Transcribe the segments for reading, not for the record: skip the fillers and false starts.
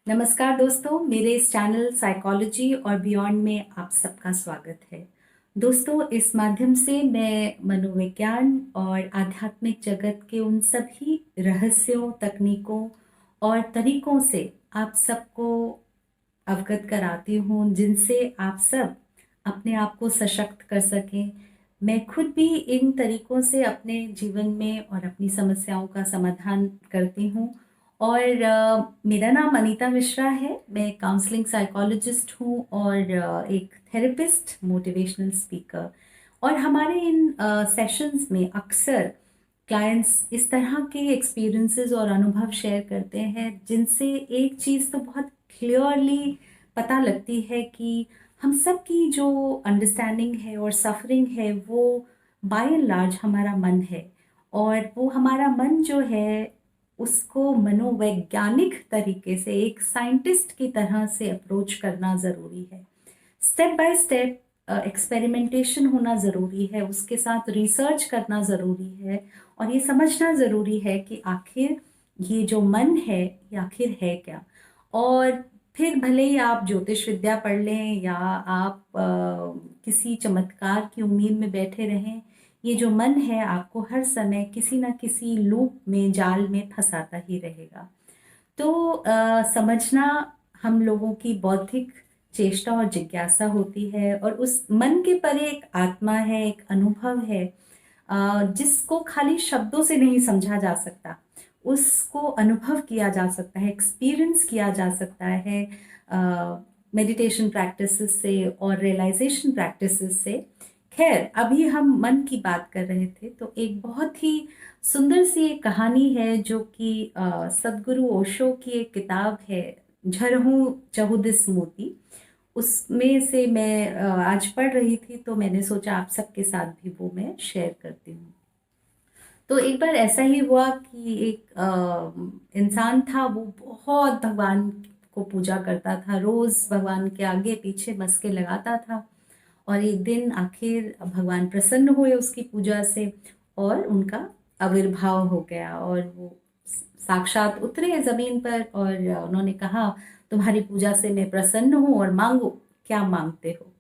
नमस्कार दोस्तों, मेरे इस चैनल साइकोलॉजी और बियॉन्ड में आप सबका स्वागत है। दोस्तों, इस माध्यम से मैं मनोविज्ञान और आध्यात्मिक जगत के उन सभी रहस्यों, तकनीकों और तरीकों से आप सबको अवगत कराती हूँ, जिनसे आप सब अपने आप को सशक्त कर सकें। मैं खुद भी इन तरीकों से अपने जीवन में और अपनी समस्याओं का समाधान करती हूँ। और मेरा नाम अनीता मिश्रा है। मैं काउंसलिंग साइकोलॉजिस्ट हूँ और एक थेरेपिस्ट, मोटिवेशनल स्पीकर। और हमारे इन सेशंस में अक्सर क्लाइंट्स इस तरह के एक्सपीरियंसेस और अनुभव शेयर करते हैं, जिनसे एक चीज़ तो बहुत क्लियरली पता लगती है कि हम सब की जो अंडरस्टैंडिंग है और सफरिंग है वो बाय एंड लार्ज हमारा मन है। और वो हमारा मन जो है उसको मनोवैज्ञानिक तरीके से एक साइंटिस्ट की तरह से अप्रोच करना ज़रूरी है। स्टेप बाय स्टेप एक्सपेरिमेंटेशन होना ज़रूरी है, उसके साथ रिसर्च करना ज़रूरी है और ये समझना ज़रूरी है कि आखिर ये जो मन है ये आखिर है क्या। और फिर भले ही आप ज्योतिष विद्या पढ़ लें या आप किसी चमत्कार की उम्मीद में बैठे रहें, ये जो मन है आपको हर समय किसी ना किसी लूप में, जाल में फंसाता ही रहेगा। तो समझना हम लोगों की बौद्धिक चेष्टा और जिज्ञासा होती है, और उस मन के परे एक आत्मा है, एक अनुभव है जिसको खाली शब्दों से नहीं समझा जा सकता। उसको अनुभव किया जा सकता है, एक्सपीरियंस किया जा सकता है मेडिटेशन प्रैक्टिसेस से और रियलाइजेशन प्रैक्टिसेस से। खैर, अभी हम मन की बात कर रहे थे, तो एक बहुत ही सुंदर सी एक कहानी है जो कि सदगुरु ओशो की एक किताब है, झरहूं चहुदिस मोती। उसमें से मैं आज पढ़ रही थी, तो मैंने सोचा आप सबके साथ भी वो मैं शेयर करती हूँ। तो एक बार ऐसा ही हुआ कि एक इंसान था, वो बहुत भगवान को पूजा करता था, रोज भगवान के आगे पीछे मस्के लगाता था। और एक दिन आखिर भगवान प्रसन्न हुए उसकी पूजा से और उनका आविर्भाव हो गया, और वो साक्षात उतरे जमीन पर और उन्होंने कहा, तुम्हारी पूजा से मैं प्रसन्न हूँ और मांगो, क्या मांगते हो।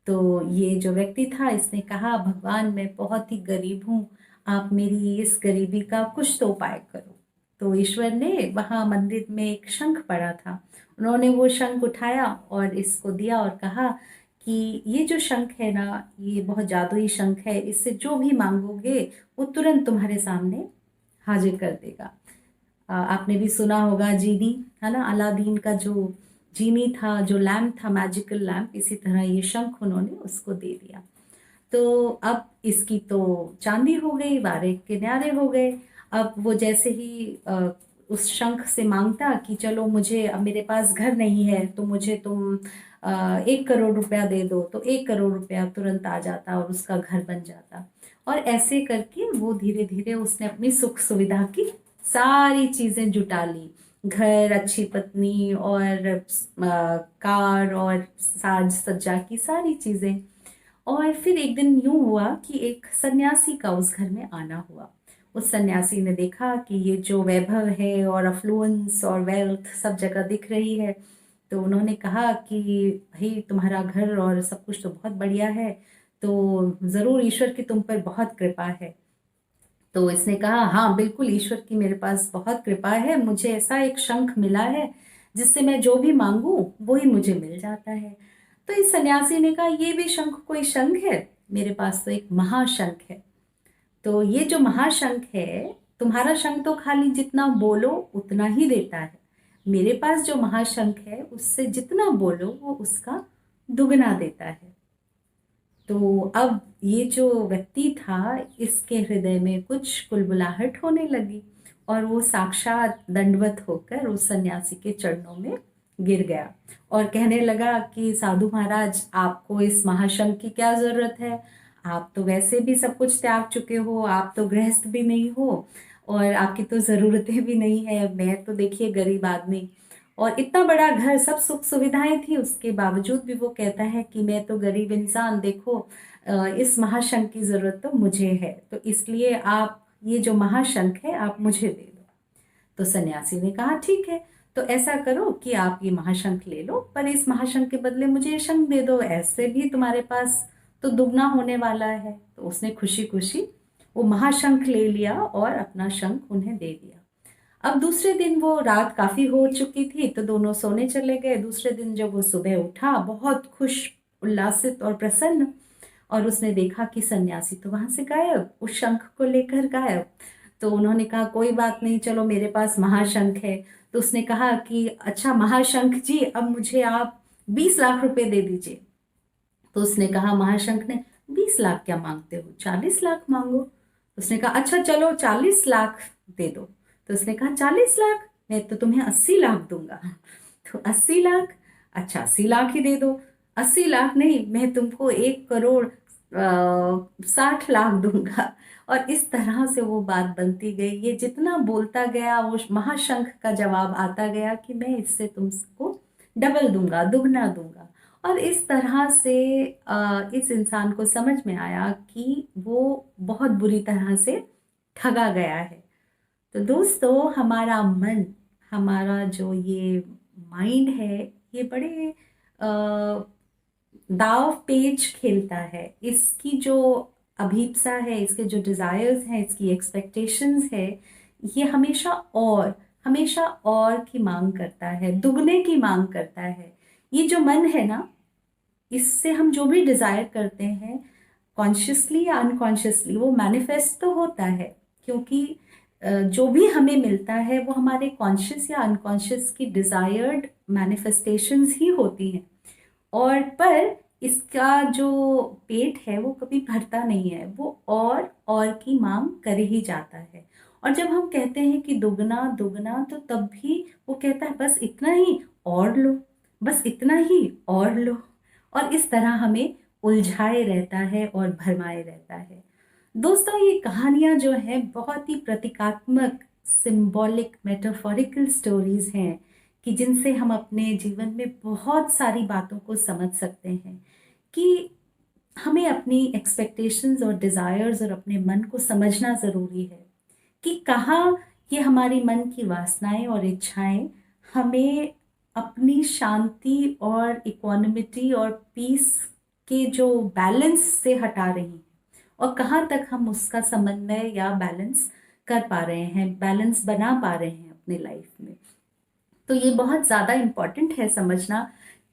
तो ये जो व्यक्ति था, इसने कहा, भगवान मैं बहुत ही गरीब हूँ, आप मेरी इस गरीबी का कुछ तो उपाय करो। तो ईश्वर ने, वहाँ मंदिर में एक शंख पड़ा था, उन्होंने वो शंख उठाया और इसको दिया और कहा कि ये जो शंख है ना, ये बहुत जादुई शंख है, इससे जो भी मांगोगे वो तुरंत तुम्हारे सामने हाजिर कर देगा। आपने भी सुना होगा जीनी, है ना, अलादीन का जो जीनी था, जो लैम्प था, मैजिकल लैम्प, इसी तरह ये शंख उन्होंने उसको दे दिया। तो अब इसकी तो चांदी हो गई, वारे के न्यारे हो गए। अब वो जैसे ही उस शंख से मांगता कि चलो, मुझे अब मेरे पास घर नहीं है तो मुझे तुम 1 करोड़ रुपया दे दो, तो 1 करोड़ रुपया तुरंत आ जाता और उसका घर बन जाता। और ऐसे करके वो धीरे धीरे उसने अपनी सुख सुविधा की सारी चीजें जुटा ली, घर, अच्छी पत्नी और कार और साज सज्जा की सारी चीजें। और फिर एक दिन यूं हुआ कि एक सन्यासी का उस घर में आना हुआ। उस सन्यासी ने देखा कि ये जो वैभव है और अफ्लुएंस और वेल्थ सब जगह दिख रही है, तो उन्होंने कहा कि भाई, तुम्हारा घर और सब कुछ तो बहुत बढ़िया है, तो जरूर ईश्वर की तुम पर बहुत कृपा है। तो इसने कहा, हाँ बिल्कुल, ईश्वर की मेरे पास बहुत कृपा है, मुझे ऐसा एक शंख मिला है जिससे मैं जो भी मांगू वो ही मुझे मिल जाता है। तो इस सन्यासी ने कहा, ये भी शंख कोई शंख है, मेरे पास तो एक महाशंख है। तो ये जो महाशंख है, तुम्हारा शंख तो खाली जितना बोलो उतना ही देता है, मेरे पास जो महाशंख है उससे जितना बोलो वो उसका दुगना देता है। तो अब ये जो व्यक्ति था, इसके हृदय में कुछ कुलबुलाहट होने लगी और वो साक्षात दंडवत होकर उस सन्यासी के चरणों में गिर गया और कहने लगा कि साधु महाराज, आपको इस महाशंख की क्या जरूरत है, आप तो वैसे भी सब कुछ त्याग चुके हो, आप तो गृहस्थ भी नहीं हो और आपकी तो जरूरतें भी नहीं है, मैं तो देखिए गरीब आदमी, और इतना बड़ा घर, सब सुख सुविधाएं थी, उसके बावजूद भी वो कहता है कि मैं तो गरीब इंसान, देखो इस महाशंख की जरूरत तो मुझे है, तो इसलिए आप ये जो महाशंख है आप मुझे दे दो। तो सन्यासी ने कहा, ठीक है। तो ऐसा करो कि आप ये महाशंख ले लो, पर इस महाशंख के बदले मुझे ये शंख दे दो, ऐसे भी तुम्हारे पास तो दुगना होने वाला है। तो उसने खुशी खुशी वो महाशंख ले लिया और अपना शंख उन्हें दे दिया। अब दूसरे दिन, वो रात काफी हो चुकी थी, तो दोनों सोने चले गए। दूसरे दिन जब वो सुबह उठा, बहुत खुश, उल्लासित और प्रसन्न, और उसने देखा कि सन्यासी तो वहां से गायब, उस शंख को लेकर गायब। तो उन्होंने कहा कोई बात नहीं, चलो मेरे पास महाशंख है। तो उसने कहा कि अच्छा महाशंख जी, अब मुझे आप 20 लाख रुपए दे दीजिए। तो उसने कहा, महाशंख ने, 20 लाख क्या मांगते हो, 40 लाख मांगो। उसने कहा अच्छा चलो 40 लाख दे दो। तो उसने कहा 40 लाख, मैं तो तुम्हें 80 लाख दूंगा। तो 80 लाख, अच्छा 80 लाख ही दे दो। 80 लाख नहीं, मैं तुमको 1 करोड़ 60 लाख दूंगा। और इस तरह से वो बात बनती गई। ये जितना बोलता गया, वो महाशंख का जवाब आता गया कि मैं इससे तुमको डबल दूंगा, दुगना दूंगा। और इस तरह से इस इंसान को समझ में आया कि वो बहुत बुरी तरह से ठगा गया है। तो दोस्तों, हमारा मन, हमारा जो ये माइंड है, ये बड़े दाव पेच खेलता है। इसकी जो अभीप्सा है, इसके जो डिजायर्स हैं, इसकी एक्सपेक्टेशंस है, ये हमेशा और, हमेशा और की मांग करता है, दुगने की मांग करता है। ये जो मन है ना, इससे हम जो भी डिजायर करते हैं, कॉन्शियसली या अनकॉन्शियसली, वो मैनिफेस्ट तो होता है। क्योंकि जो भी हमें मिलता है वो हमारे कॉन्शियस या अनकॉन्शियस की डिजायर्ड मैनिफेस्टेशंस ही होती हैं। और पर इसका जो पेट है वो कभी भरता नहीं है, वो और की मांग कर ही जाता है। और जब हम कहते हैं कि दुगना दुगना, तो तब भी वो कहता है बस इतना ही, और लो, बस इतना ही, और लो। और इस तरह हमें उलझाए रहता है और भरमाए रहता है। दोस्तों, ये कहानियां जो हैं बहुत ही प्रतीकात्मक, सिंबॉलिक, मेटाफोरिकल स्टोरीज हैं, कि जिनसे हम अपने जीवन में बहुत सारी बातों को समझ सकते हैं। कि हमें अपनी एक्सपेक्टेशंस और डिजायर्स और अपने मन को समझना जरूरी है, कि कहाँ ये हमारी मन की वासनाएं और इच्छाएं हमें अपनी शांति और इक्वानिमिटी और पीस के जो बैलेंस से हटा रही हैं, और कहाँ तक हम उसका समन्वय या बैलेंस कर पा रहे हैं, बैलेंस बना पा रहे हैं अपने लाइफ में। तो ये बहुत ज़्यादा इम्पॉर्टेंट है समझना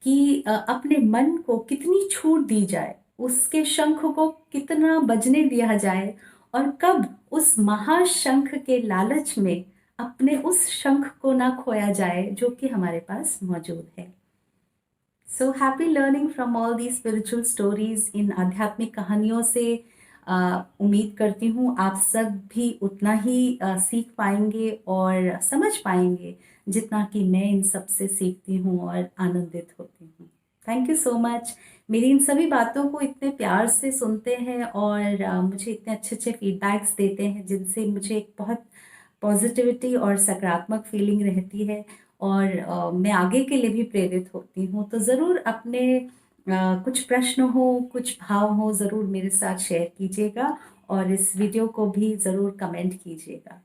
कि अपने मन को कितनी छूट दी जाए, उसके शंख को कितना बजने दिया जाए, और कब उस महाशंख के लालच में अपने उस शंख को ना खोया जाए जो कि हमारे पास मौजूद है। So happy learning from all the spiritual stories. इन आध्यात्मिक कहानियों से उम्मीद करती हूँ आप सब भी उतना ही सीख पाएंगे और समझ पाएंगे, जितना कि मैं इन सब से सीखती हूँ और आनंदित होती हूँ। Thank you so much. मेरी इन सभी बातों को इतने प्यार से सुनते हैं और मुझे इतने अच्छे अच्छे फीडबैक्स देते हैं, जिनसे मुझे एक बहुत पॉजिटिविटी और सकारात्मक फीलिंग रहती है। और मैं आगे के लिए भी प्रेरित होती हूँ। तो ज़रूर अपने कुछ प्रश्न हो, कुछ भाव हो, ज़रूर मेरे साथ शेयर कीजिएगा, और इस वीडियो को भी ज़रूर कमेंट कीजिएगा।